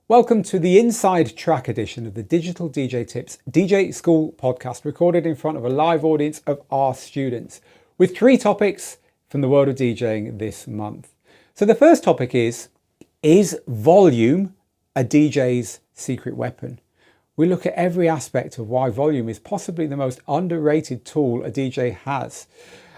Welcome to the Inside Track edition of the Digital DJ Tips DJ School podcast, recorded in front of a live audience of our students, with 3 topics from the world of DJing this month. So the first topic is volume a DJ's secret weapon? We look at every aspect of why volume is possibly the most underrated tool a DJ has.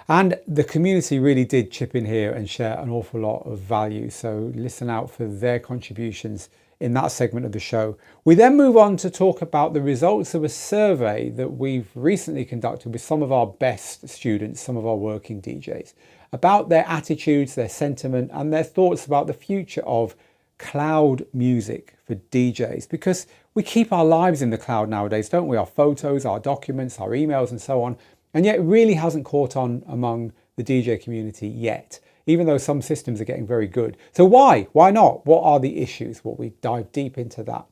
And the community really did chip in here and share an awful lot of value. So listen out for their contributions in that segment of the show. We then move on to talk about the results of a survey that we've recently conducted with some of our best students, some of our working DJs, about their attitudes, their sentiment, and their thoughts about the future of cloud music for DJs. Because we keep our lives in the cloud nowadays, don't we? Our photos, our documents, our emails, and so on. And yet it really hasn't caught on among the DJ community yet, even though some systems are getting very good. So why? Why not? What are the issues? Well, we dive deep into that.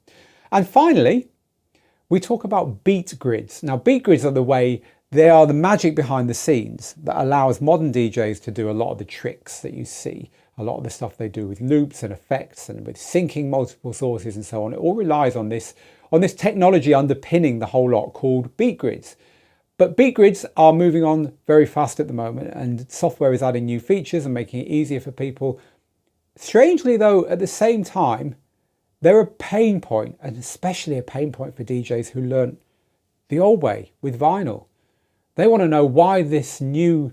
And finally, we talk about beatgrids. Now, beatgrids they are the magic behind the scenes that allows modern DJs to do a lot of the tricks that you see, a lot of the stuff they do with loops and effects and with syncing multiple sources and so on. It all relies on this technology underpinning the whole lot called beatgrids. But beatgrids are moving on very fast at the moment, and software is adding new features and making it easier for people. Strangely though, at the same time, they're a pain point, and especially a pain point for DJs who learn the old way with vinyl. They want to know why this new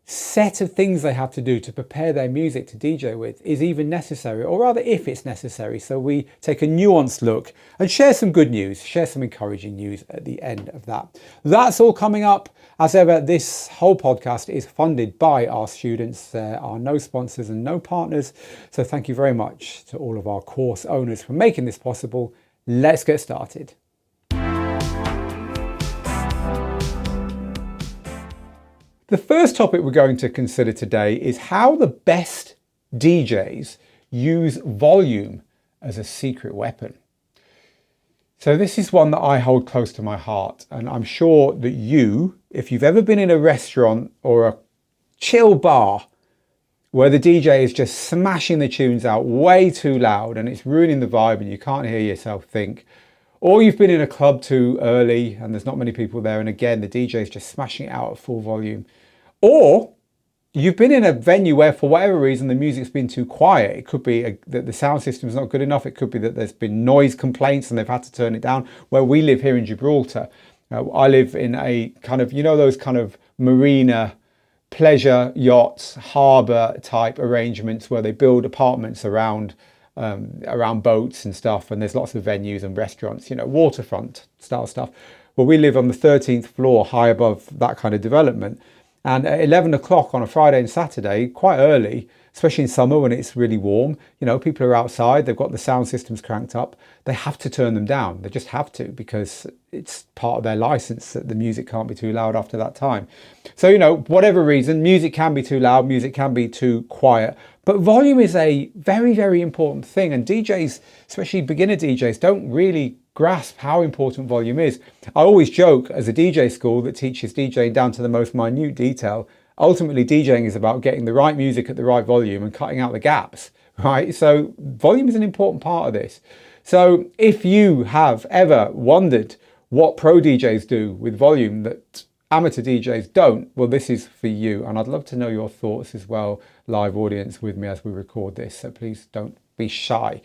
set of things they have to do to prepare their music to DJ with is even necessary, or rather if it's necessary. So we take a nuanced look and share some good news, share some encouraging news at the end of that. That's all coming up. As ever, this whole podcast is funded by our students. There are no sponsors and no partners. So thank you very much to all of our course owners for making this possible. Let's get started. The first topic we're going to consider today is how the best DJs use volume as a secret weapon. So this is one that I hold close to my heart, and I'm sure that you, if you've ever been in a restaurant or a chill bar where the DJ is just smashing the tunes out way too loud and it's ruining the vibe and you can't hear yourself think, or you've been in a club too early and there's not many people there and again the DJ is just smashing it out at full volume, or you've been in a venue where for whatever reason the music's been too quiet. It could be that the sound system's not good enough. It could be that there's been noise complaints and they've had to turn it down. Where we live here in Gibraltar, I live in a kind of, those kind of marina, pleasure yachts, harbour type arrangements where they build apartments around boats and stuff, and there's lots of venues and restaurants, waterfront style stuff. Well, we live on the 13th floor, high above that kind of development. And at 11 o'clock on a Friday and Saturday, quite early, especially in summer when it's really warm, people are outside, they've got the sound systems cranked up, they have to turn them down. They just have to, because it's part of their license that the music can't be too loud after that time. So, whatever reason, music can be too loud, music can be too quiet, but volume is a very, very important thing. And DJs, especially beginner DJs, don't really grasp how important volume is. I always joke as a DJ school that teaches DJing down to the most minute detail. Ultimately, DJing is about getting the right music at the right volume and cutting out the gaps, right? So volume is an important part of this. So if you have ever wondered what pro DJs do with volume that amateur DJs don't, well, this is for you. And I'd love to know your thoughts as well, live audience with me as we record this. So please don't be shy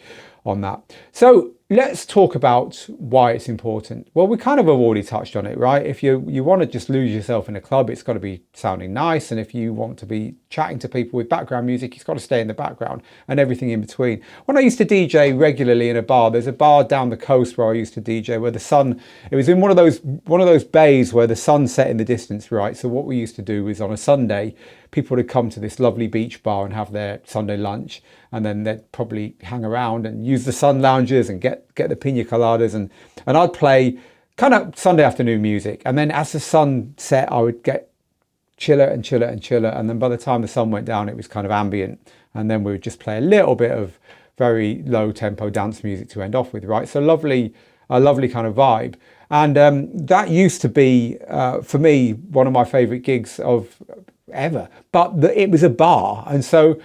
on that. So let's talk about why it's important. Well, we kind of have already touched on it, right? If you want to just lose yourself in a club, it's got to be sounding nice. And if you want to be chatting to people with background music, it's got to stay in the background and everything in between. When I used to DJ regularly in a bar, there's a bar down the coast where I used to DJ where the sun, it was in one of those bays where the sun set in the distance, right? So what we used to do was on a Sunday, people would come to this lovely beach bar and have their Sunday lunch, and then they'd probably hang around and use the sun lounges and get the pina coladas, and I'd play kind of Sunday afternoon music. And then as the sun set, I would get chiller and chiller and chiller, and then by the time the sun went down, it was kind of ambient, and then we would just play a little bit of very low tempo dance music to end off with, right? So a lovely kind of vibe. And that used to be for me one of my favorite gigs of ever, but it was a bar, and so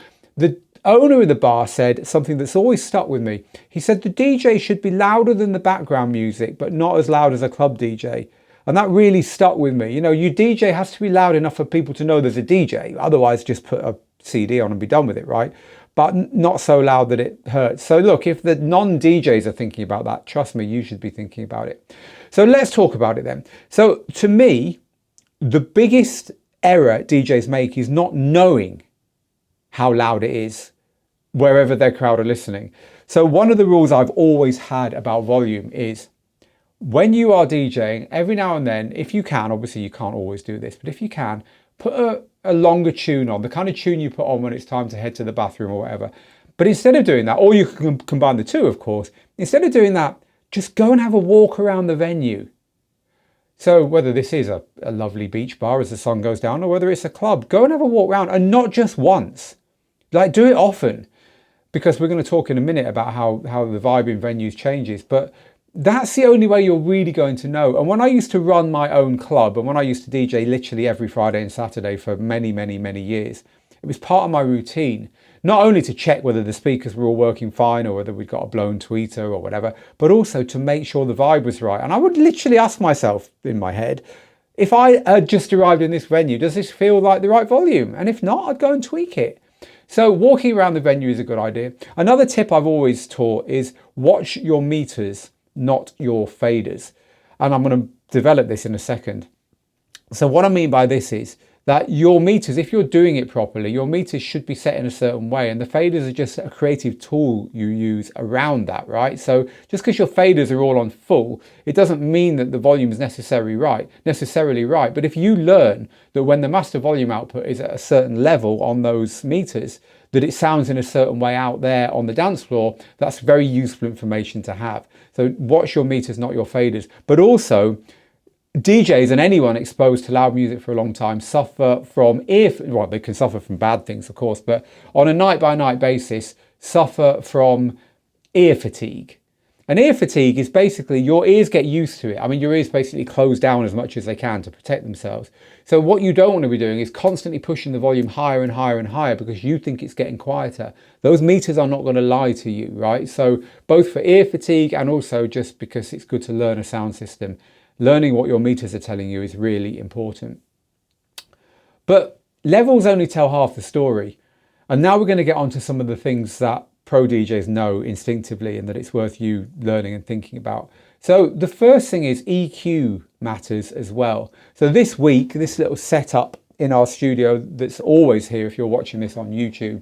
owner of the bar said something that's always stuck with me. He said the DJ should be louder than the background music, but not as loud as a club DJ. And that really stuck with me. You know, your DJ has to be loud enough for people to know there's a DJ. Otherwise, just put a CD on and be done with it, right? But not so loud that it hurts. So look, if the non-DJs are thinking about that, trust me, you should be thinking about it. So let's talk about it then. So to me, the biggest error DJs make is not knowing how loud it is wherever their crowd are listening. So one of the rules I've always had about volume is when you are DJing, every now and then, if you can, obviously you can't always do this, but if you can, put a longer tune on, the kind of tune you put on when it's time to head to the bathroom or whatever. But instead of doing that, or you can combine the two, of course, instead of doing that, just go and have a walk around the venue. So whether this is a lovely beach bar as the sun goes down, or whether it's a club, go and have a walk around, and not just once. Like, do it often, because we're going to talk in a minute about how the vibe in venues changes. But that's the only way you're really going to know. And when I used to run my own club, and when I used to DJ literally every Friday and Saturday for many, many, many years, it was part of my routine, not only to check whether the speakers were all working fine or whether we'd got a blown tweeter or whatever, but also to make sure the vibe was right. And I would literally ask myself in my head, if I had just arrived in this venue, does this feel like the right volume? And if not, I'd go and tweak it. So walking around the venue is a good idea. Another tip I've always taught is watch your meters, not your faders. And I'm going to develop this in a second. So what I mean by this is that your meters, if you're doing it properly, your meters should be set in a certain way, and the faders are just a creative tool you use around that, right? So just because your faders are all on full, it doesn't mean that the volume is necessarily right. But if you learn that when the master volume output is at a certain level on those meters, that it sounds in a certain way out there on the dance floor, that's very useful information to have. So watch your meters, not your faders. But also, DJs and anyone exposed to loud music for a long time suffer from well, they can suffer from bad things, of course, but on a night-by-night basis, suffer from ear fatigue. And ear fatigue is basically your ears get used to it. I mean, your ears basically close down as much as they can to protect themselves. So what you don't want to be doing is constantly pushing the volume higher and higher and higher because you think it's getting quieter. Those meters are not going to lie to you, right? So both for ear fatigue and also just because it's good to learn a sound system, learning what your meters are telling you is really important. But levels only tell half the story. And now we're going to get onto some of the things that pro DJs know instinctively and that it's worth you learning and thinking about. So the first thing is EQ matters as well. So this week, this little setup in our studio that's always here, if you're watching this on YouTube,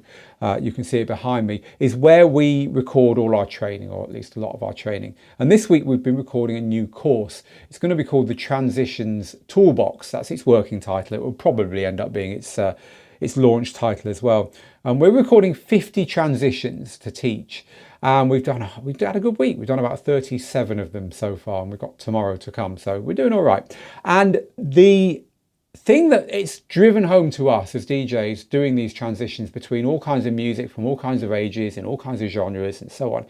you can see it behind me, is where we record all our training, or at least a lot of our training. And this week we've been recording a new course. It's going to be called the Transitions Toolbox. That's its working title. It will probably end up being its launch title as well. And we're recording 50 transitions to teach. And we've had a good week. We've done about 37 of them so far, and we've got tomorrow to come. So we're doing all right. And the thing that it's driven home to us as DJs doing these transitions between all kinds of music from all kinds of ages and all kinds of genres and so on,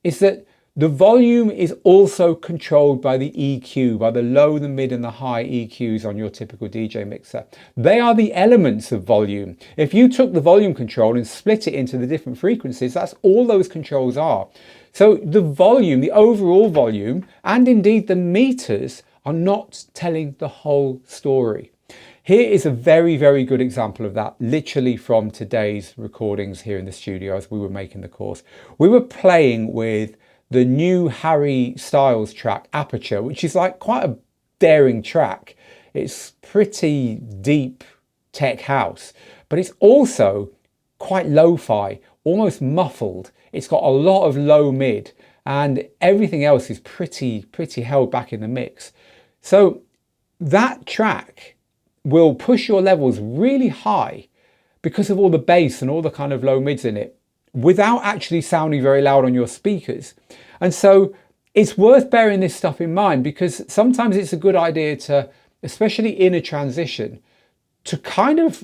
is that the volume is also controlled by the EQ, by the low, the mid and the high EQs on your typical DJ mixer. They are the elements of volume. If you took the volume control and split it into the different frequencies, that's all those controls are. So the volume, the overall volume, and indeed the meters are not telling the whole story. Here is a very, very good example of that, literally from today's recordings here in the studio as we were making the course. We were playing with the new Harry Styles track, Aperture, which is like quite a daring track. It's pretty deep tech house, but it's also quite lo-fi, almost muffled. It's got a lot of low mid and everything else is pretty held back in the mix. So that track will push your levels really high because of all the bass and all the kind of low mids in it without actually sounding very loud on your speakers. And so it's worth bearing this stuff in mind because sometimes it's a good idea to, especially in a transition, to kind of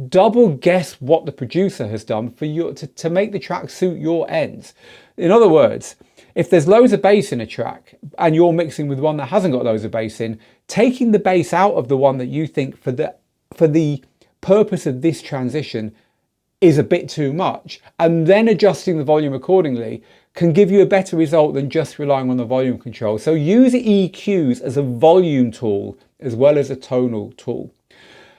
double guess what the producer has done for you to make the track suit your ends. In other words, if there's loads of bass in a track and you're mixing with one that hasn't got loads of bass in, taking the bass out of the one that you think for the purpose of this transition is a bit too much, and then adjusting the volume accordingly can give you a better result than just relying on the volume control. So use EQs as a volume tool as well as a tonal tool.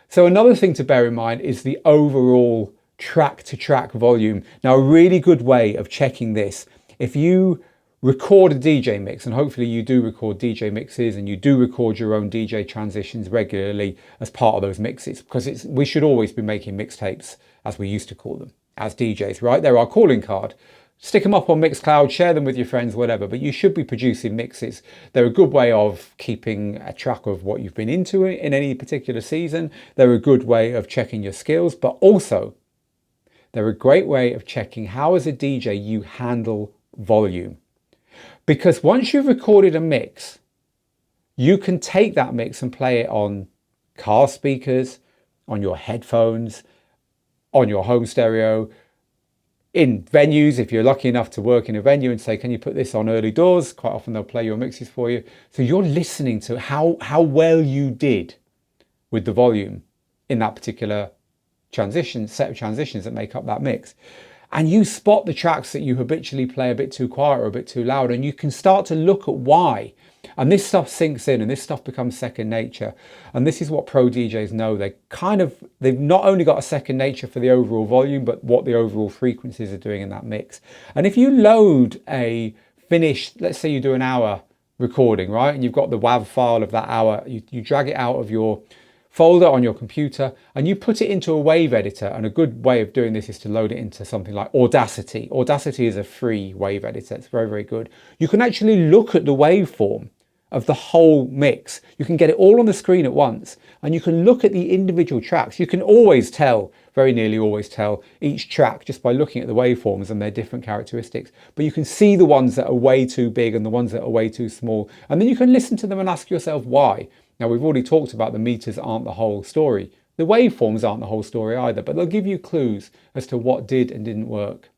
So another thing to bear in mind is the overall track to track volume. Now, a really good way of checking this, if you record a DJ mix, and hopefully you do record DJ mixes and you do record your own DJ transitions regularly as part of those mixes, because we should always be making mixtapes, as we used to call them, as DJs, right? They're our calling card. Stick them up on Mixcloud, share them with your friends, whatever, but you should be producing mixes. They're a good way of keeping a track of what you've been into in any particular season. They're a good way of checking your skills, but also they're a great way of checking how as a DJ you handle volume. Because once you've recorded a mix, you can take that mix and play it on car speakers, on your headphones, on your home stereo, in venues, if you're lucky enough to work in a venue and say, can you put this on early doors? Quite often they'll play your mixes for you. So you're listening to how well you did with the volume in that particular set of transitions that make up that mix. And you spot the tracks that you habitually play a bit too quiet or a bit too loud, and you can start to look at why. And this stuff sinks in and this stuff becomes second nature. And this is what pro DJs know. They've not only got a second nature for the overall volume, but what the overall frequencies are doing in that mix. And if you load a finished, let's say you do an hour recording, right? And you've got the WAV file of that hour, you drag it out of your folder on your computer and you put it into a wave editor. And a good way of doing this is to load it into something like Audacity. Audacity is a free wave editor. It's very, very good. You can actually look at the waveform of the whole mix. You can get it all on the screen at once and you can look at the individual tracks. You can always tell, very nearly always tell, each track just by looking at the waveforms and their different characteristics. But you can see the ones that are way too big and the ones that are way too small. And then you can listen to them and ask yourself why. Now, we've already talked about the meters aren't the whole story. The waveforms aren't the whole story either, but they'll give you clues as to what did and didn't work.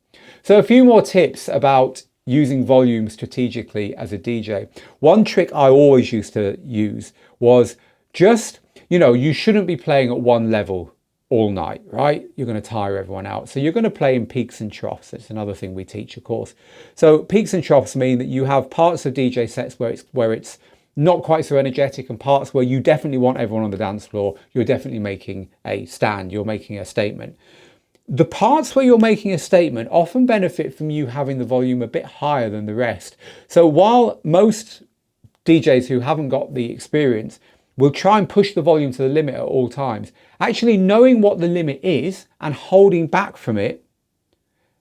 So a few more tips about using volume strategically as a DJ. One trick I always used to use was just, you shouldn't be playing at one level all night, right? You're going to tire everyone out. So you're going to play in peaks and troughs. It's another thing we teach, of course. So peaks and troughs mean that you have parts of DJ sets where it's not quite so energetic and parts where you definitely want everyone on the dance floor. You're definitely making a stand. You're making a statement. The parts where you're making a statement often benefit from you having the volume a bit higher than the rest. So while most DJs who haven't got the experience will try and push the volume to the limit at all times, actually knowing what the limit is and holding back from it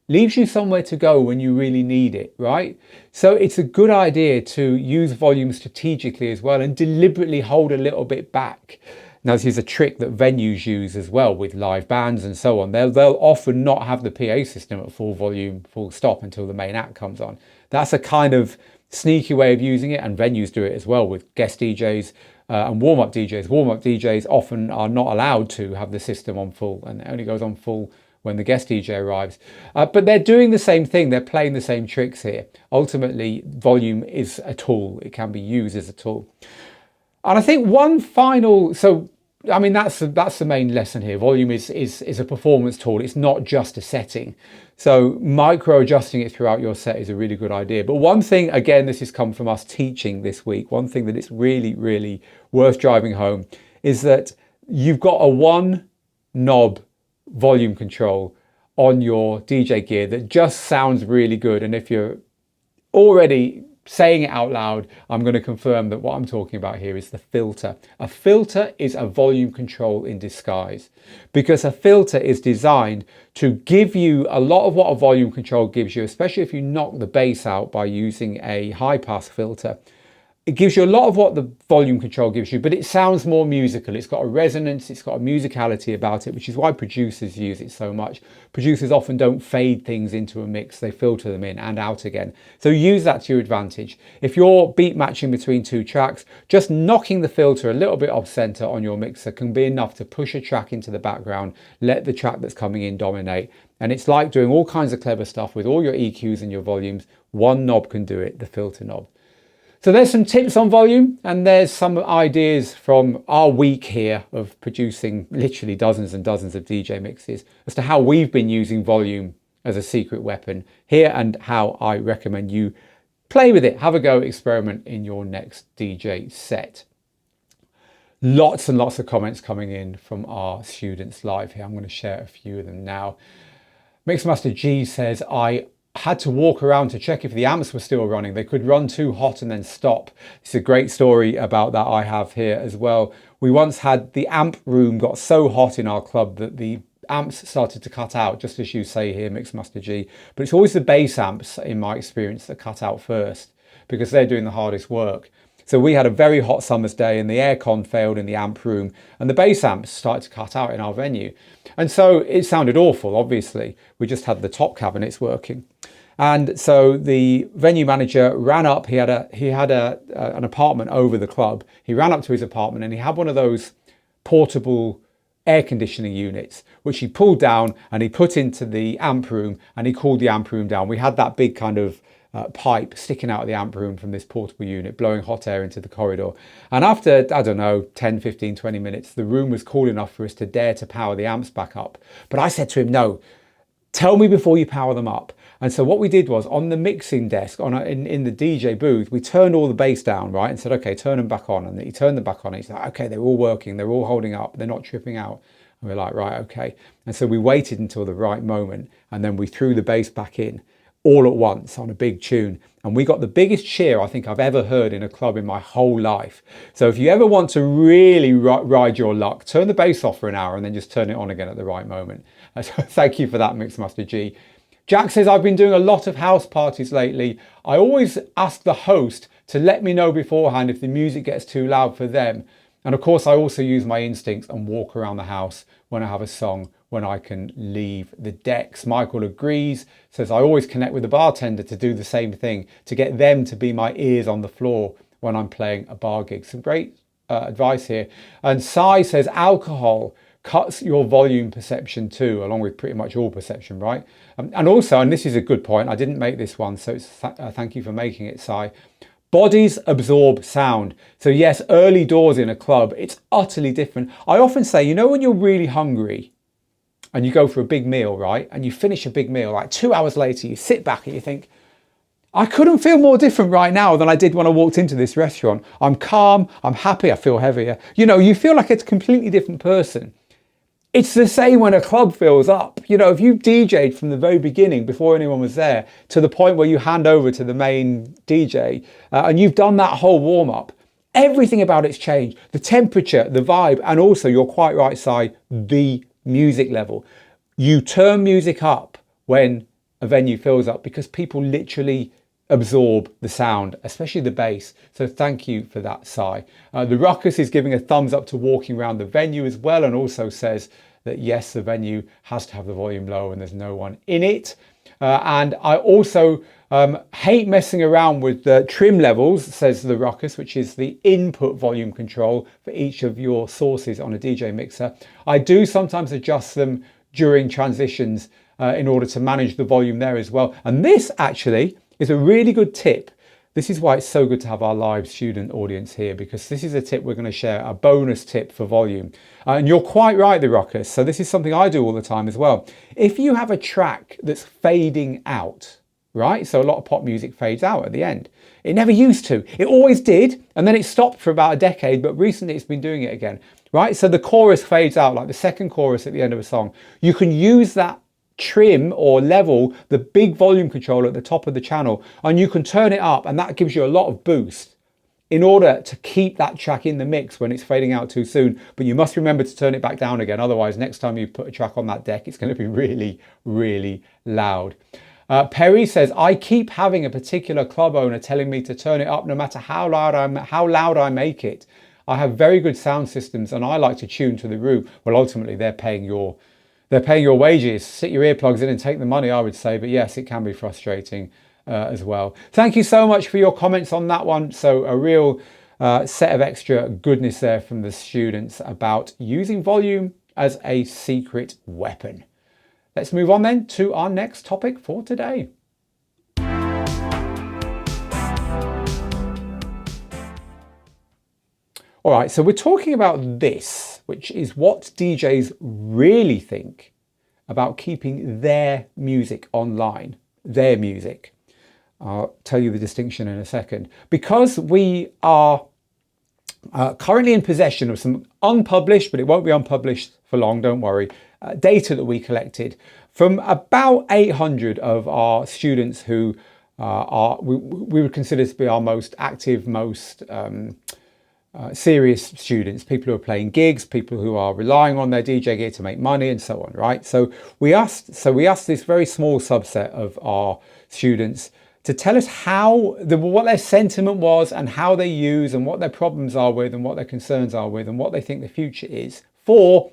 leaves you somewhere to go when you really need it, right? So it's a good idea to use volume strategically as well and deliberately hold a little bit back. Now, this is a trick that venues use as well with live bands and so on. They'll often not have the PA system at full volume, full stop until the main act comes on. That's a kind of sneaky way of using it, and venues do it as well with guest DJs and warm-up DJs. Warm-up DJs often are not allowed to have the system on full, and it only goes on full when the guest DJ arrives. But they're doing the same thing. They're playing the same tricks here. Ultimately, volume is a tool. It can be used as a tool. And I think one final, that's the main lesson here. Volume is a performance tool. It's not just a setting. So micro adjusting it throughout your set is a really good idea. But one thing, again, this has come from us teaching this week. One thing that it's really, really worth driving home is that you've got a one knob volume control on your DJ gear that just sounds really good. And if you're already saying it out loud, I'm going to confirm that what I'm talking about here is the filter. A filter is a volume control in disguise, because a filter is designed to give you a lot of what a volume control gives you, especially if you knock the bass out by using a high pass filter. It gives you a lot of what the volume control gives you, but it sounds more musical. It's got a resonance, it's got a musicality about it, which is why producers use it so much. Producers often don't fade things into a mix, they filter them in and out again. So use that to your advantage. If you're beat matching between two tracks, just knocking the filter a little bit off center on your mixer can be enough to push a track into the background, let the track that's coming in dominate. And it's like doing all kinds of clever stuff with all your EQs and your volumes. One knob can do it, the filter knob. So there's some tips on volume, and there's some ideas from our week here of producing literally dozens and dozens of DJ mixes as to how we've been using volume as a secret weapon here, and how I recommend you play with it. Have a go, experiment in your next DJ set. Lots and lots of comments coming in from our students live here. I'm going to share a few of them now. Mixmaster G says, I had to walk around to check if the amps were still running. They could run too hot and then stop. It's a great story about that I have here as well. We once had the amp room got so hot in our club that the amps started to cut out, just as you say here, Mixmaster G. But it's always the bass amps, in my experience, that cut out first, because they're doing the hardest work. So we had a very hot summer's day and the aircon failed in the amp room and the bass amps started to cut out in our venue. And so it sounded awful, obviously. We just had the top cabinets working. And so the venue manager ran up. He had an apartment over the club. He ran up to his apartment and he had one of those portable air conditioning units, which he pulled down and he put into the amp room, and he cooled the amp room down. We had that big kind of pipe sticking out of the amp room from this portable unit, blowing hot air into the corridor. And after, I don't know, 10, 15, 20 minutes, the room was cool enough for us to dare to power the amps back up. But I said to him, no, tell me before you power them up. And so what we did was, on the mixing desk, in the DJ booth, we turned all the bass down, right? And said, okay, turn them back on. And he turned them back on. And he's like, okay, they're all working. They're all holding up. They're not tripping out. And we're like, right, okay. And so we waited until the right moment. And then we threw the bass back in all at once on a big tune. And we got the biggest cheer I think I've ever heard in a club in my whole life. So if you ever want to really ride your luck, turn the bass off for an hour and then just turn it on again at the right moment. So thank you for that, Mixmaster G. Jack says, I've been doing a lot of house parties lately. I always ask the host to let me know beforehand if the music gets too loud for them. And of course, I also use my instincts and walk around the house when I have a song when I can leave the decks. Michael agrees, says, I always connect with the bartender to do the same thing, to get them to be my ears on the floor when I'm playing a bar gig. Some great advice here. And Sai says, alcohol cuts your volume perception too, along with pretty much all perception, right? And also, and this is a good point, I didn't make this one, so thank you for making it, Sai. Bodies absorb sound. So yes, early doors in a club, it's utterly different. I often say, you know, when you're really hungry and you go for a big meal, right? And you finish a big meal, like 2 hours later, you sit back and you think, I couldn't feel more different right now than I did when I walked into this restaurant. I'm calm, I'm happy, I feel heavier. You know, you feel like it's a completely different person. It's the same when a club fills up. You know, if you DJ'd from the very beginning before anyone was there to the point where you hand over to the main DJ and you've done that whole warm up, everything about it's changed. The temperature, the vibe, and also, you're quite right, Si, the music level. You turn music up when a venue fills up because people literally absorb the sound, especially the bass. So thank you for that, Si. The Ruckus is giving a thumbs up to walking around the venue as well, and also says that yes, the venue has to have the volume low and there's no one in it. And I also hate messing around with the trim levels, says the Ruckus, which is the input volume control for each of your sources on a DJ mixer. I do sometimes adjust them during transitions in order to manage the volume there as well. And this actually is a really good tip. This is why it's so good to have our live student audience here, because this is a tip we're going to share, a bonus tip for volume. And you're quite right, the Ruckus. So this is something I do all the time as well. If you have a track that's fading out, right? So a lot of pop music fades out at the end. It never used to. It always did. And then it stopped for about a decade, but recently it's been doing it again, right? So the chorus fades out, like the second chorus at the end of a song. You can use that trim or level, the big volume control at the top of the channel, and you can turn it up, and that gives you a lot of boost in order to keep that track in the mix when it's fading out too soon. But you must remember to turn it back down again, otherwise next time you put a track on that deck, it's going to be really, really loud. Perry says, I keep having a particular club owner telling me to turn it up no matter how loud I make it. I have very good sound systems and I like to tune to the room. Well, ultimately they're paying your wages. Sit your earplugs in and take the money, I would say. But yes, it can be frustrating as well. Thank you so much for your comments on that one. So a real set of extra goodness there from the students about using volume as a secret weapon. Let's move on then to our next topic for today. All right, so we're talking about this, which is what DJs really think about keeping their music online, their music. I'll tell you the distinction in a second. Because we are currently in possession of some unpublished, but it won't be unpublished for long, don't worry, data that we collected from about 800 of our students who we would consider to be our most active, most serious students, people who are playing gigs, people who are relying on their DJ gear to make money and so on, right? So we asked this very small subset of our students to tell us what their sentiment was and how they use and what their problems are with and what their concerns are with and what they think the future is for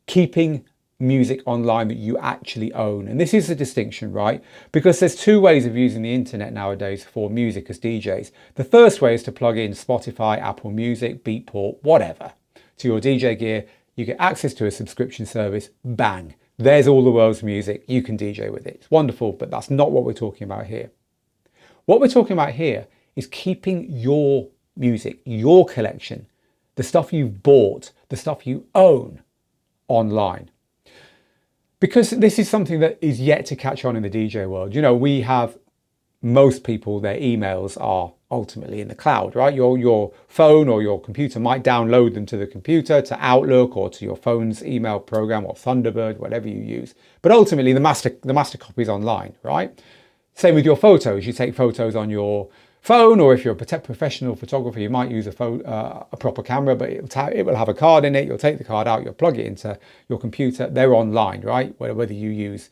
keeping music online that you actually own. And this is the distinction, right? Because there's two ways of using the internet nowadays for music as DJs. The first way is to plug in Spotify, Apple Music, Beatport, whatever, to your DJ gear. You get access to a subscription service, bang. There's all the world's music. You can DJ with it. It's wonderful, but that's not what we're talking about here. What we're talking about here is keeping your music, your collection, the stuff you've bought, the stuff you own online. Because this is something that is yet to catch on in the DJ world. You know, we have most people, their emails are ultimately in the cloud, right? Your phone or your computer might download them to the computer, to Outlook or to your phone's email program or Thunderbird, whatever you use. But ultimately the master copy is online, right? Same with your photos. You take photos on your phone, or if you're a professional photographer, you might use a proper camera, but it will have a card in it. You'll take the card out, you'll plug it into your computer. They're online, right? Whether you use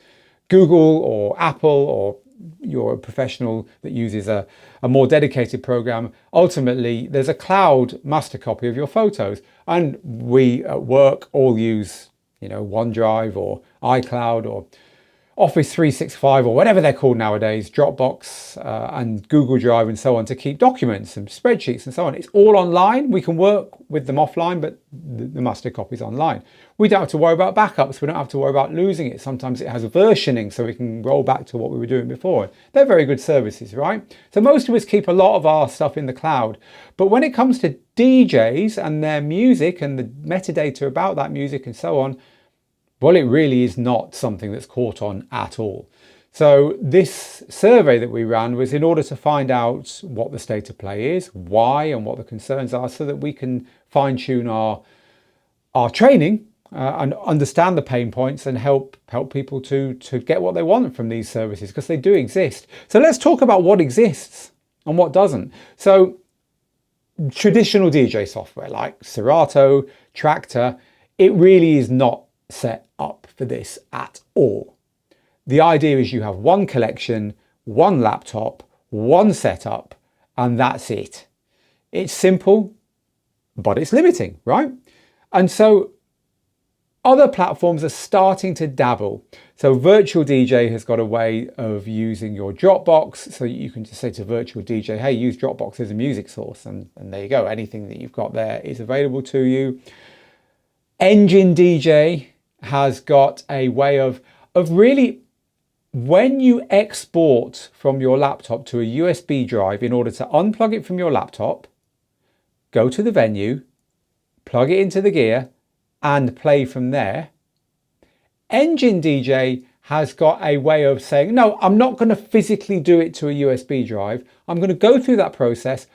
Google or Apple, or you're a professional that uses a more dedicated program, ultimately there's a cloud master copy of your photos. And we at work all use, you know, OneDrive or iCloud or Office 365 or whatever they're called nowadays, Dropbox and Google Drive and so on, to keep documents and spreadsheets and so on. It's all online. We can work with them offline, but the master copy is online. We don't have to worry about backups. We don't have to worry about losing it. Sometimes it has a versioning so we can roll back to what we were doing before. They're very good services, right? So most of us keep a lot of our stuff in the cloud. But when it comes to DJs and their music and the metadata about that music and so on, well, it really is not something that's caught on at all. So this survey that we ran was in order to find out what the state of play is, why, and what the concerns are, so that we can fine tune our training and understand the pain points and help people to get what they want from these services, because they do exist. So let's talk about what exists and what doesn't. So traditional DJ software like Serato, Traktor, it really is not set up for this at all. The idea is you have one collection, one laptop, one setup, and that's it. It's simple, but it's limiting, right? And so other platforms are starting to dabble. So Virtual DJ has got a way of using your Dropbox, so you can just say to Virtual DJ, hey, use Dropbox as a music source, and there you go. Anything that you've got there is available to you. Engine DJ has got a way of really, when you export from your laptop to a USB drive, in order to unplug it from your laptop, go to the venue, plug it into the gear and play from there. Engine DJ has got a way of saying, no, I'm not going to physically do it to a USB drive. I'm going to go through that process,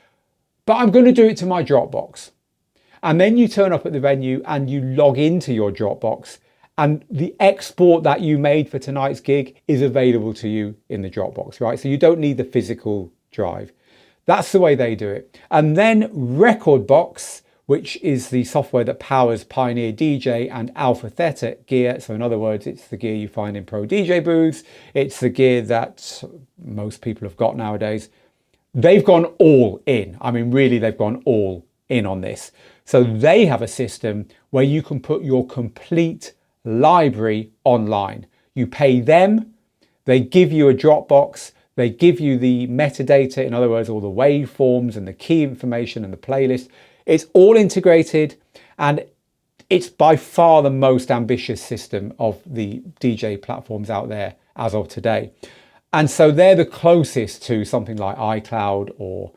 but I'm going to do it to my Dropbox. And then you turn up at the venue and you log into your Dropbox, and the export that you made for tonight's gig is available to you in the Dropbox, right? So you don't need the physical drive. That's the way they do it. And then Rekordbox, which is the software that powers Pioneer DJ and Alpha Theta gear. So in other words, it's the gear you find in pro DJ booths. It's the gear that most people have got nowadays. They've gone all in. I mean, really, they've gone all in on this. So they have a system where you can put your complete library online. You pay them, they give you a Dropbox, they give you the metadata, in other words, all the waveforms and the key information and the playlist. It's all integrated, and it's by far the most ambitious system of the DJ platforms out there as of today. And so they're the closest to something like iCloud or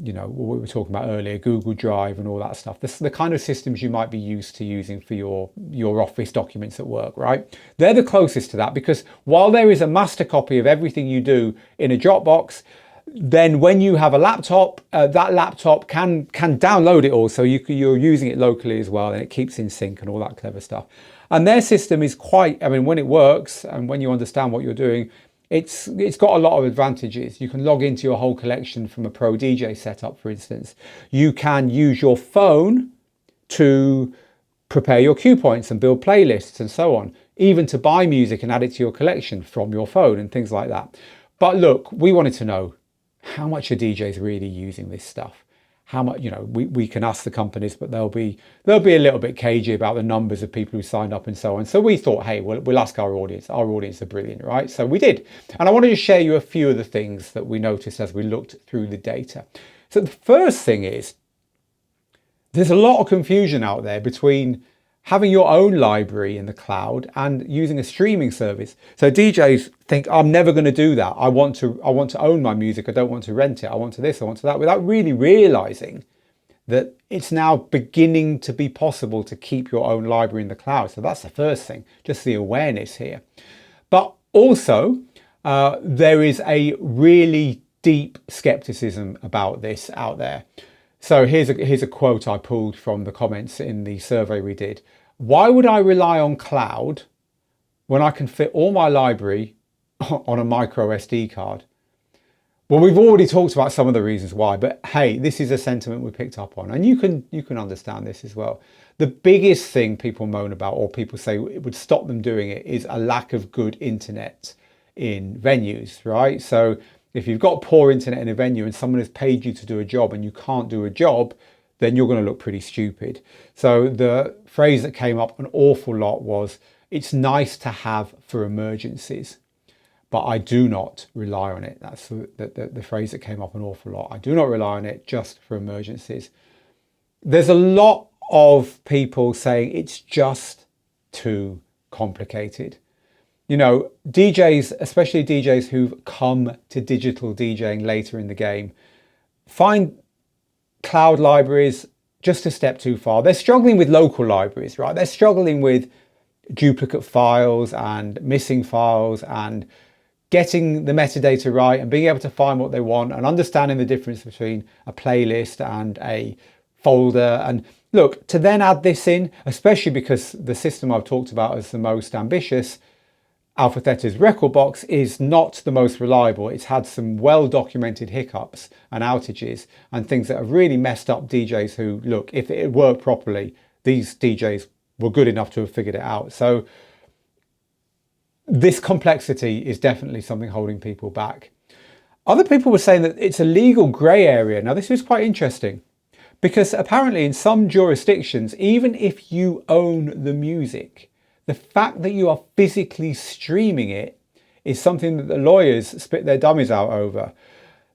you know, what we were talking about earlier, Google Drive and all that stuff. This is the kind of systems you might be used to using for your office documents at work, right? They're the closest to that, because while there is a master copy of everything you do in a Dropbox, then when you have a laptop, that laptop can download it all, so you're using it locally as well, and it keeps in sync and all that clever stuff. And their system is quite, I mean, when it works and when you understand what you're doing, it's got a lot of advantages. You can log into your whole collection from a Pro DJ setup, for instance. You can use your phone to prepare your cue points and build playlists and so on, even to buy music and add it to your collection from your phone and things like that. But look, we wanted to know, how much are DJs really using this stuff? How much, you know, we can ask the companies, but they'll be a little bit cagey about the numbers of people who signed up and so on. So we thought, hey, we'll ask our audience. Our audience are brilliant, right? So we did. And I wanted to share you a few of the things that we noticed as we looked through the data. So the first thing is, there's a lot of confusion out there between having your own library in the cloud and using a streaming service. So DJs think, I'm never going to do that. I want to own my music. I don't want to rent it. I want to this, I want to that, without really realizing that it's now beginning to be possible to keep your own library in the cloud. So that's the first thing, just the awareness here. But also, there is a really deep skepticism about this out there. So here's a quote I pulled from the comments in the survey we did. Why would I rely on cloud when I can fit all my library on a micro SD card? Well, we've already talked about some of the reasons why, but hey, this is a sentiment we picked up on, and you can understand this as well. The biggest thing people moan about, or people say it would stop them doing it, is a lack of good internet in venues, right? So if you've got poor internet in a venue and someone has paid you to do a job and you can't do a job, then you're going to look pretty stupid. So the phrase that came up an awful lot was, it's nice to have for emergencies, but I do not rely on it. That's the phrase that came up an awful lot. I do not rely on it just for emergencies. There's a lot of people saying it's just too complicated. You know, DJs, especially DJs who've come to digital DJing later in the game, find cloud libraries just a step too far. They're struggling with local libraries, right? They're struggling with duplicate files and missing files and getting the metadata right and being able to find what they want and understanding the difference between a playlist and a folder. And look, to then add this in, especially because the system I've talked about as the most ambitious, Alpha Theta's record box, is not the most reliable. It's had some well-documented hiccups and outages and things that have really messed up DJs who, look, if it had worked properly, these DJs were good enough to have figured it out. So this complexity is definitely something holding people back. Other people were saying that it's a legal grey area. Now, this is quite interesting because apparently in some jurisdictions, even if you own the music, the fact that you are physically streaming it is something that the lawyers spit their dummies out over.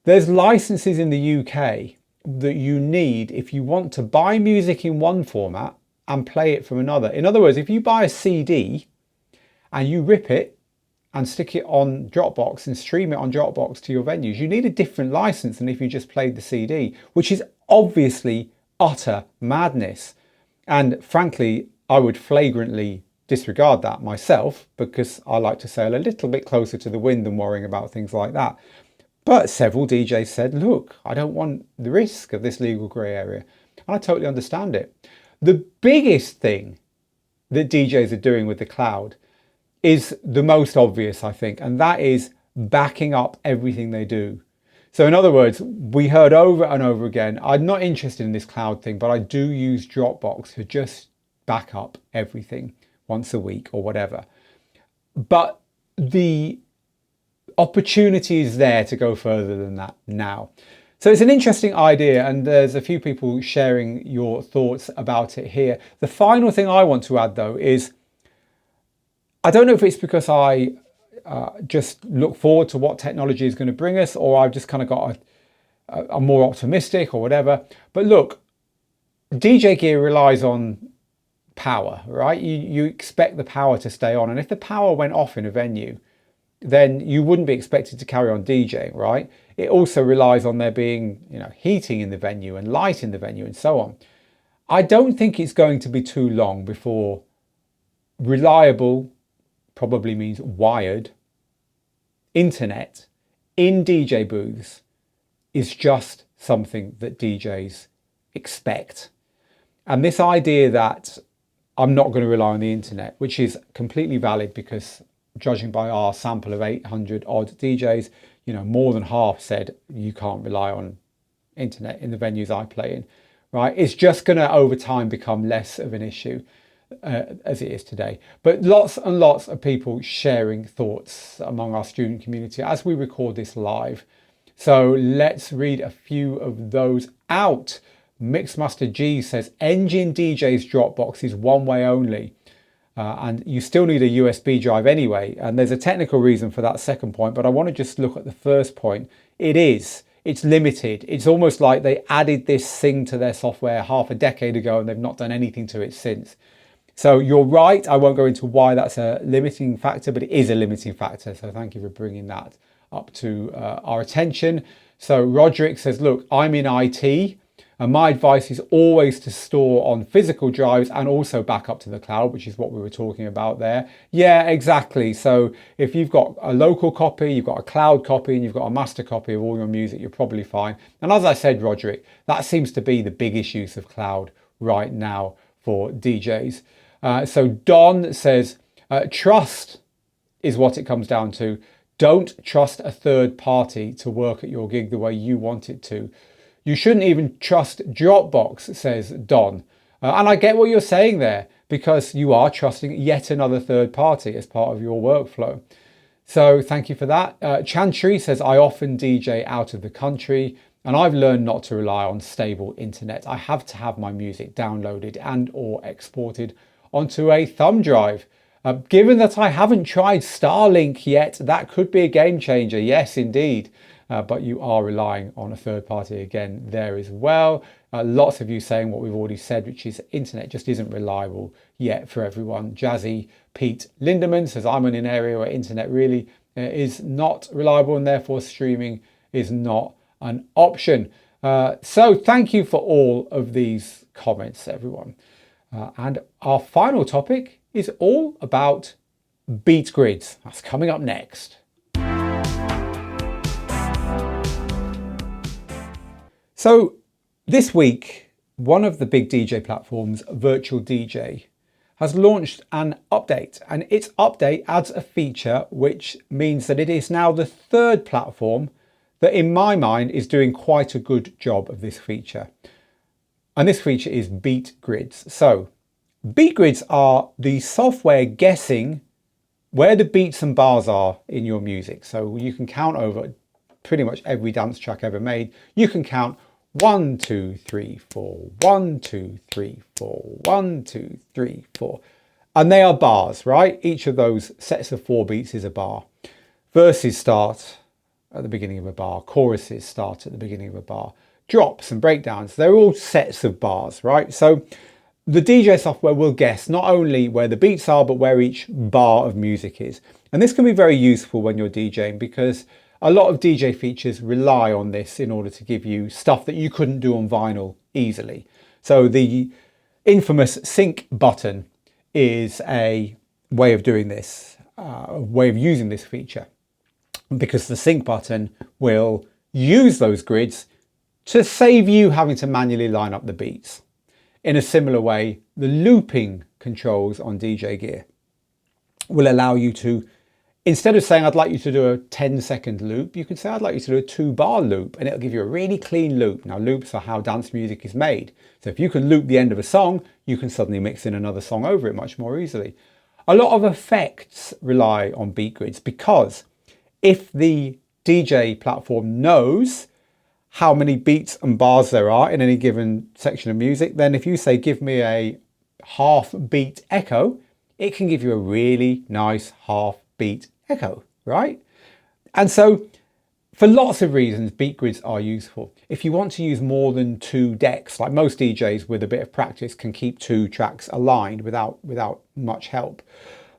There's licenses in the UK that you need if you want to buy music in one format and play it from another. In other words, if you buy a CD and you rip it and stick it on Dropbox and stream it on Dropbox to your venues, you need a different license than if you just played the CD, which is obviously utter madness. And frankly, I would flagrantly disregard that myself because I like to sail a little bit closer to the wind than worrying about things like that. But several DJs said, look, I don't want the risk of this legal grey area. And I totally understand it. The biggest thing that DJs are doing with the cloud is the most obvious, I think, and that is backing up everything they do. So in other words, we heard over and over again, I'm not interested in this cloud thing, but I do use Dropbox to just back up everything once a week or whatever. But the opportunity is there to go further than that now. So it's an interesting idea, and there's a few people sharing your thoughts about it here. The final thing I want to add though is, I don't know if it's because I just look forward to what technology is going to bring us, or I've just kind of got I'm more optimistic or whatever. But look, DJ gear relies on power, right? You expect the power to stay on, and if the power went off in a venue, then you wouldn't be expected to carry on DJing, right? It also relies on there being, heating in the venue and light in the venue and so on. I don't think it's going to be too long before reliable, probably means wired, internet in DJ booths is just something that DJs expect. And this idea that I'm not going to rely on the internet, which is completely valid because judging by our sample of 800 odd DJs, more than half said you can't rely on internet in the venues I play in, right? It's just going to over time become less of an issue as it is today. But lots and lots of people sharing thoughts among our student community as we record this live. So let's read a few of those out. Mixmaster G says engine DJ's Dropbox is one way only. And you still need a USB drive anyway. And there's a technical reason for that second point, but I want to just look at the first point. It's limited. It's almost like they added this thing to their software half a decade ago and they've not done anything to it since. So you're right. I won't go into why that's a limiting factor, but it is a limiting factor. So thank you for bringing that up to our attention. So Roderick says, look, I'm in IT. And my advice is always to store on physical drives and also back up to the cloud, which is what we were talking about there. Yeah, exactly. So if you've got a local copy, you've got a cloud copy, and you've got a master copy of all your music, you're probably fine. And as I said, Roderick, that seems to be the big issues of cloud right now for DJs. So Don says, trust is what it comes down to. Don't trust a third party to work at your gig the way you want it to. You shouldn't even trust Dropbox, says Don. And I get what you're saying there, because you are trusting yet another third party as part of your workflow. So thank you for that. Chantry says, I often DJ out of the country and I've learned not to rely on stable internet. I have to have my music downloaded and or exported onto a thumb drive. Given that I haven't tried Starlink yet, that could be a game changer. Yes, indeed. But you are relying on a third party again there as well. Lots of you saying what we've already said, which is internet just isn't reliable yet for everyone. Jazzy Pete Lindemann says, I'm in an area where internet really is not reliable and therefore streaming is not an option. So thank you for all of these comments, everyone. And our final topic is all about beatgrids. That's coming up next. So this week, one of the big DJ platforms, Virtual DJ, has launched an update, and its update adds a feature which means that it is now the third platform that in my mind is doing quite a good job of this feature. And this feature is beatgrids. So beatgrids are the software guessing where the beats and bars are in your music. So you can count over pretty much every dance track ever made. You can count 1, 2, 3, 4, 1, 2, 3, 4, 1, 2, 3, 4. And they are bars, right? Each of those sets of 4 beats is a bar. Verses start at the beginning of a bar. Choruses start at the beginning of a bar. Drops and breakdowns, they're all sets of bars, right? So the DJ software will guess not only where the beats are, but where each bar of music is. And this can be very useful when you're DJing because a lot of DJ features rely on this in order to give you stuff that you couldn't do on vinyl easily. So the infamous sync button is a way of doing this, a way of using this feature, because the sync button will use those grids to save you having to manually line up the beats. In a similar way, the looping controls on DJ gear will allow you to, instead of saying, I'd like you to do a 10-second loop, you can say, I'd like you to do a 2-bar loop, and it'll give you a really clean loop. Now, loops are how dance music is made. So if you can loop the end of a song, you can suddenly mix in another song over it much more easily. A lot of effects rely on beatgrids because if the DJ platform knows how many beats and bars there are in any given section of music, then if you say, give me a half beat echo, it can give you a really nice half beat echo, right? And so for lots of reasons, beatgrids are useful. If you want to use more than 2 decks, like most DJs with a bit of practice can keep 2 tracks aligned without much help.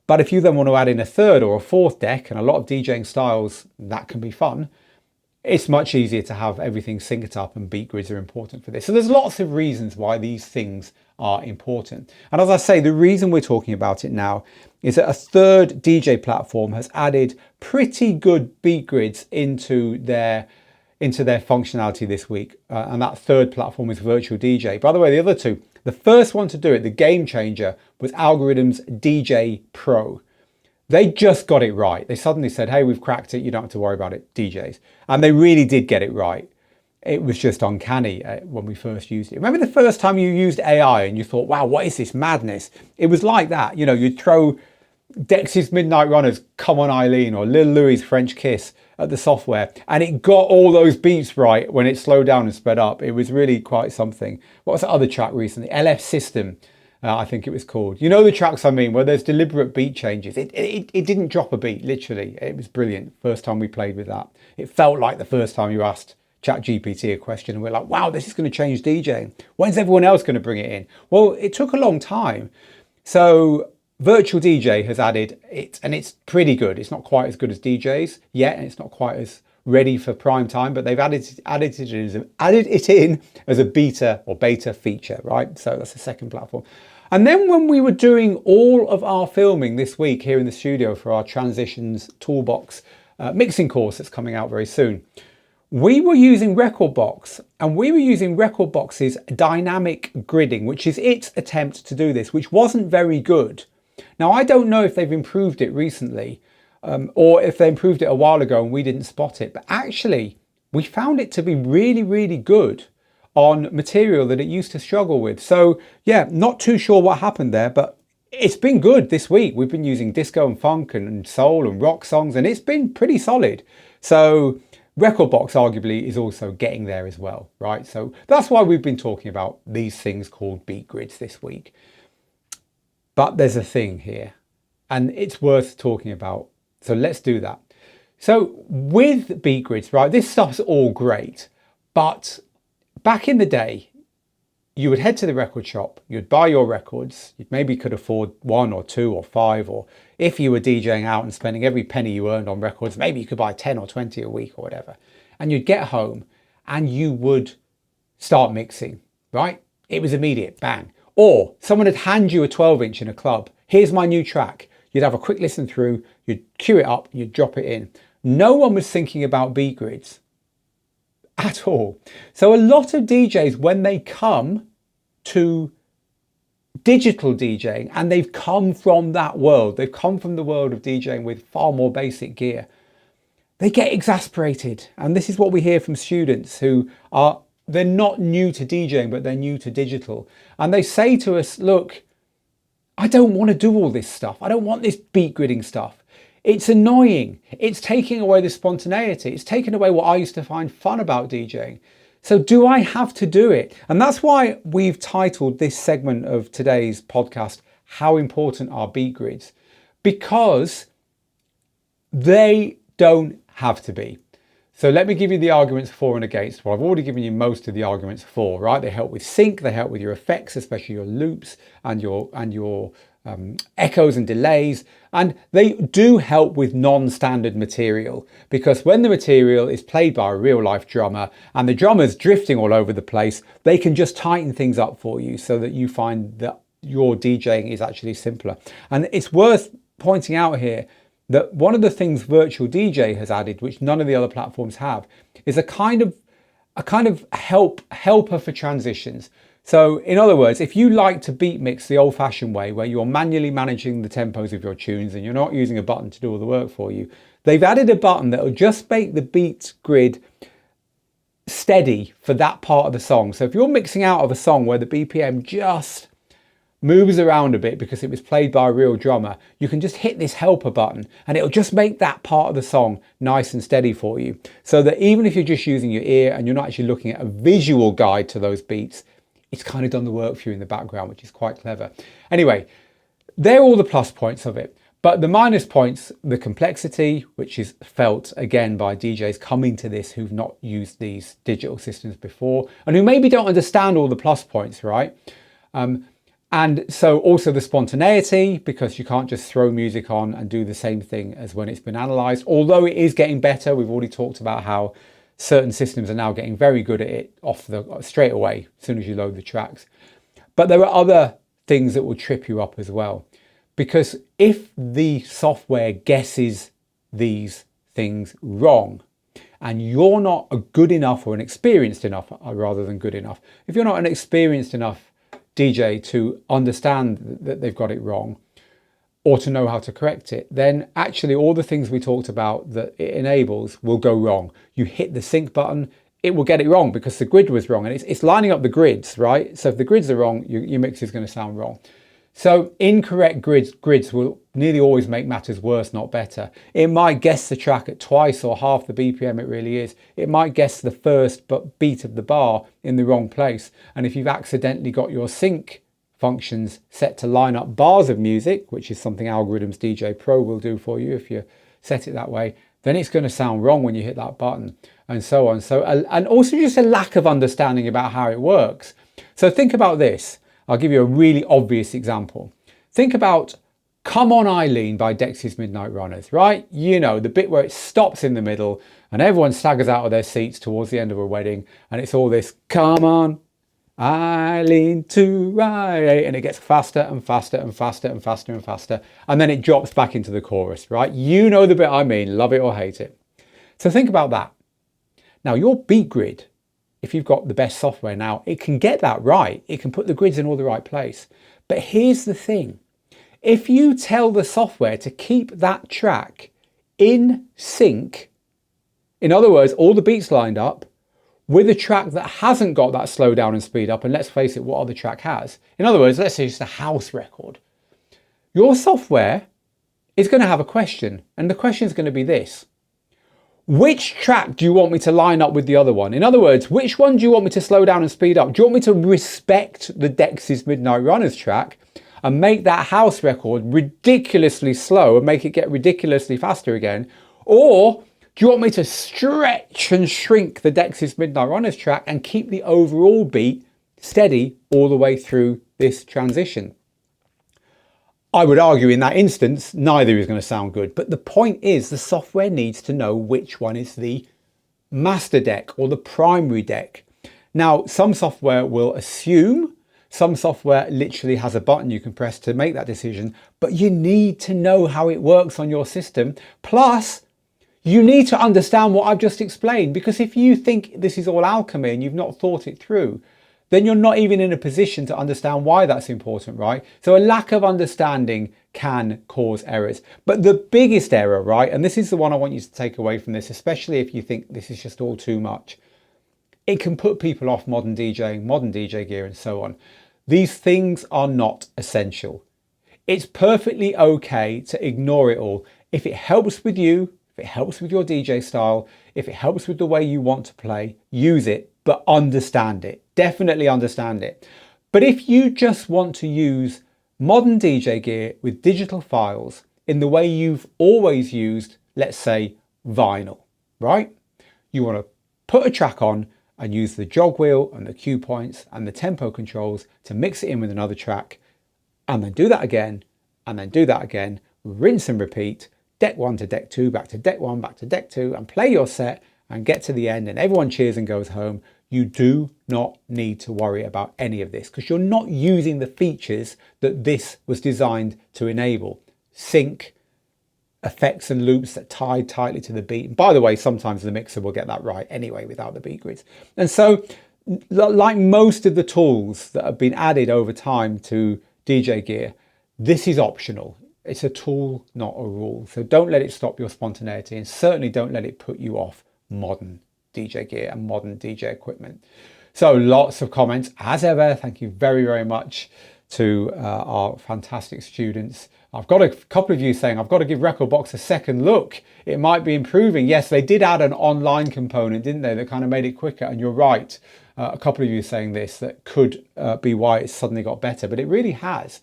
But if you then want to add in a 3rd or a 4th deck, and a lot of DJing styles, that can be fun, it's much easier to have everything synced up, and beat grids are important for this. So there's lots of reasons why these things are important. And as I say, the reason we're talking about it now is that a third DJ platform has added pretty good beat grids into their functionality this week. And that third platform is Virtual DJ. By the way, the other two, the first one to do it, the game changer, was Algorithm's DJ Pro. They just got it right. They suddenly said, hey, we've cracked it. You don't have to worry about it, DJs. And they really did get it right. It was just uncanny when we first used it. Remember the first time you used AI and you thought, wow, what is this madness? It was like that. You know, you'd throw Dex's Midnight Runners, Come On Eileen, or Lil Louis' French Kiss at the software, and it got all those beats right when it slowed down and sped up. It was really quite something. What was that other track recently? LF System, I think it was called. You know the tracks I mean, where there's deliberate beat changes. It didn't drop a beat, literally. It was brilliant. First time we played with that. It felt like the first time you asked ChatGPT a question and we're like, wow, this is going to change DJing. When's everyone else going to bring it in? Well, it took a long time. So Virtual DJ has added it, and it's pretty good. It's not quite as good as DJs yet, and it's not quite as ready for prime time, but they've added it in as a beta feature, right? So that's the second platform. And then when we were doing all of our filming this week here in the studio for our Transitions Toolbox mixing course that's coming out very soon, we were using Rekordbox, and we were using Rekordbox's dynamic gridding, which is its attempt to do this, which wasn't very good. Now, I don't know if they've improved it recently or if they improved it a while ago and we didn't spot it, but actually we found it to be really, really good on material that it used to struggle with. So yeah, not too sure what happened there, but it's been good this week. We've been using disco and funk and soul and rock songs, and it's been pretty solid. So Rekordbox arguably is also getting there as well, right? So that's why we've been talking about these things called beat grids this week. But there's a thing here, and it's worth talking about. So let's do that. So with beat grids, right, this stuff's all great, but back in the day, you would head to the record shop, you'd buy your records, you maybe could afford 1 or 2 or 5, or if you were DJing out and spending every penny you earned on records, maybe you could buy 10 or 20 a week or whatever. And you'd get home and you would start mixing, right? It was immediate, bang. Or someone would hand you a 12-inch in a club. Here's my new track. You'd have a quick listen through, you'd cue it up, you'd drop it in. No one was thinking about beat grids at all. So a lot of DJs, when they come to digital DJing, and they've come from that world, they've come from the world of DJing with far more basic gear, they get exasperated. And this is what we hear from students who are, they're not new to DJing, but they're new to digital. And they say to us, look, I don't want to do all this stuff. I don't want this beat gridding stuff. It's annoying. It's taking away the spontaneity. It's taking away what I used to find fun about DJing. So do I have to do it? And that's why we've titled this segment of today's podcast, How Important Are Beat Grids? Because they don't have to be. So let me give you the arguments for and against. Well, I've already given you most of the arguments for, right? They help with sync, they help with your effects, especially your loops and your echoes and delays. And they do help with non-standard material, because when the material is played by a real life drummer and the drummer's drifting all over the place, they can just tighten things up for you so that you find that your DJing is actually simpler. And it's worth pointing out here that one of the things Virtual DJ has added, which none of the other platforms have, is a kind of helper for transitions. So in other words, if you like to beat mix the old fashioned way, where you're manually managing the tempos of your tunes and you're not using a button to do all the work for you, they've added a button that will just make the beat grid steady for that part of the song. So if you're mixing out of a song where the BPM just moves around a bit because it was played by a real drummer, you can just hit this helper button and it'll just make that part of the song nice and steady for you. So that even if you're just using your ear and you're not actually looking at a visual guide to those beats, it's kind of done the work for you in the background, which is quite clever. Anyway, they're all the plus points of it. But the minus points, the complexity, which is felt again by DJs coming to this who've not used these digital systems before and who maybe don't understand all the plus points, right? And so also the spontaneity, because you can't just throw music on and do the same thing as when it's been analyzed. Although it is getting better, we've already talked about how certain systems are now getting very good at it straight away as soon as you load the tracks. But there are other things that will trip you up as well, because if the software guesses these things wrong and you're not a good enough or an experienced enough, rather than good enough, if you're not an experienced enough DJ to understand that they've got it wrong or to know how to correct it, then actually all the things we talked about that it enables will go wrong. You hit the sync button, it will get it wrong because the grid was wrong, and it's lining up the grids, right? So if the grids are wrong, your mix is going to sound wrong. So incorrect grids will nearly always make matters worse, not better. It might guess the track at twice or half the BPM it really is. It might guess the first beat of the bar in the wrong place. And if you've accidentally got your sync functions set to line up bars of music, which is something Algorithms DJ Pro will do for you if you set it that way, then it's going to sound wrong when you hit that button, and so on. So, and also just a lack of understanding about how it works. So think about this. I'll give you a really obvious example. Think about Come On Eileen by Dexys Midnight Runners, right? You know, the bit where it stops in the middle and everyone staggers out of their seats towards the end of a wedding, and it's all this, come on, Eileen to right, and it gets faster and faster and faster and faster and faster, and then it drops back into the chorus, right? You know the bit I mean, love it or hate it. So think about that. Now your beat grid, if you've got the best software now, it can get that right. It can put the grids in all the right place. But here's the thing. If you tell the software to keep that track in sync, in other words, all the beats lined up with a track that hasn't got that slow down and speed up, and let's face it, what other track has? In other words, let's say it's a house record. Your software is going to have a question, and the question is going to be this. Which track do you want me to line up with the other one? In other words, which one do you want me to slow down and speed up? Do you want me to respect the Dexys Midnight Runners track and make that house record ridiculously slow and make it get ridiculously faster again? Or do you want me to stretch and shrink the Dexys Midnight Runners track and keep the overall beat steady all the way through this transition? I would argue in that instance, neither is going to sound good. But the point is the software needs to know which one is the master deck or the primary deck. Now, some software will assume, some software literally has a button you can press to make that decision, but you need to know how it works on your system. Plus, you need to understand what I've just explained, because if you think this is all alchemy and you've not thought it through, then you're not even in a position to understand why that's important, right? So a lack of understanding can cause errors. But the biggest error, right, and this is the one I want you to take away from this, especially if you think this is just all too much, it can put people off modern DJing, modern DJ gear, and so on. These things are not essential. It's perfectly okay to ignore it all. If it helps with you, if it helps with your DJ style, if it helps with the way you want to play, use it, but understand it. Definitely understand it. But if you just want to use modern DJ gear with digital files in the way you've always used, let's say, vinyl, right? You want to put a track on and use the jog wheel and the cue points and the tempo controls to mix it in with another track, and then do that again, and then do that again, rinse and repeat, deck 1 to deck 2, back to deck 1, back to deck 2, and play your set and get to the end and everyone cheers and goes home. You do not need to worry about any of this because you're not using the features that this was designed to enable. Sync, effects and loops that tie tightly to the beat. And by the way, sometimes the mixer will get that right anyway without the beat grids. And so, like most of the tools that have been added over time to DJ gear, this is optional. It's a tool, not a rule. So don't let it stop your spontaneity, and certainly don't let it put you off modern DJ gear and modern DJ equipment. So lots of comments as ever. Thank you very, very much to our fantastic students. I've got a couple of you saying I've got to give Rekordbox a second look. It might be improving. Yes, they did add an online component, didn't they? That kind of made it quicker. And you're right. A couple of you saying this, that could be why it's suddenly got better, but it really has.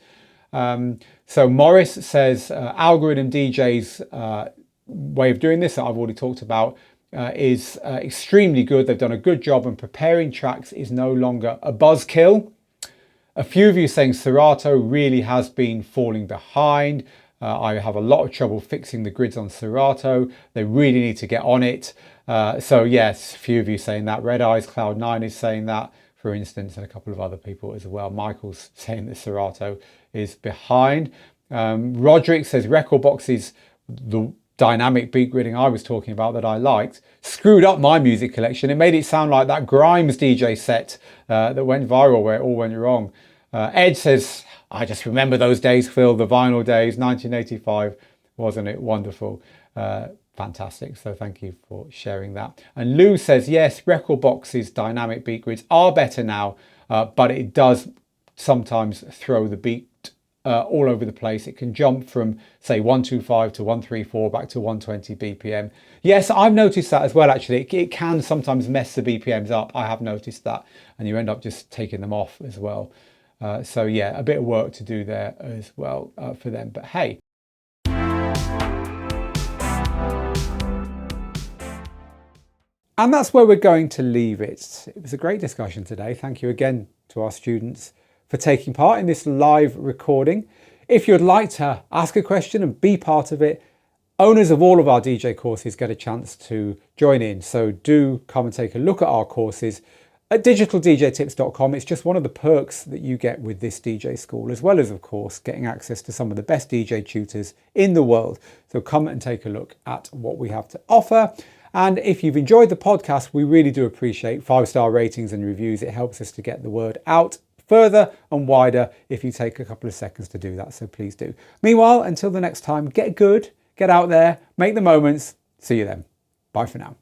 So Morris says algorithm DJ's way of doing this that I've already talked about is extremely good. They've done a good job, and preparing tracks is no longer a buzzkill. A few of you saying Serato really has been falling behind. I have a lot of trouble fixing the grids on Serato. They really need to get on it. So yes, a few of you saying that. Red Eyes Cloud9 is saying that, for instance, and a couple of other people as well. Michael's saying that Serato is behind. Roderick says record boxes, the dynamic beat gridding I was talking about that I liked, screwed up my music collection. It made it sound like that Grimes DJ set that went viral where it all went wrong. Ed says, I just remember those days, Phil, the vinyl days, 1985. Wasn't it wonderful? Fantastic. So thank you for sharing that. And Lou says, yes, record boxes, dynamic beat grids are better now, but it does sometimes throw the beat all over the place. It can jump from, say, 125 to 134 back to 120 BPM. Yes, I've noticed that as well, actually. It can sometimes mess the BPMs up. I have noticed that. And you end up just taking them off as well. So yeah, a bit of work to do there as well for them. But hey. And that's where we're going to leave it. It was a great discussion today. Thank you again to our students for taking part in this live recording. If you'd like to ask a question and be part of it, owners of all of our DJ courses get a chance to join in. So do come and take a look at our courses at digitaldjtips.com. It's just one of the perks that you get with this DJ school, as well as, of course, getting access to some of the best DJ tutors in the world. So come and take a look at what we have to offer. And if you've enjoyed the podcast, we really do appreciate 5-star ratings and reviews. It helps us to get the word out further and wider if you take a couple of seconds to do that. So please do. Meanwhile, until the next time, get good, get out there, make the moments. See you then. Bye for now.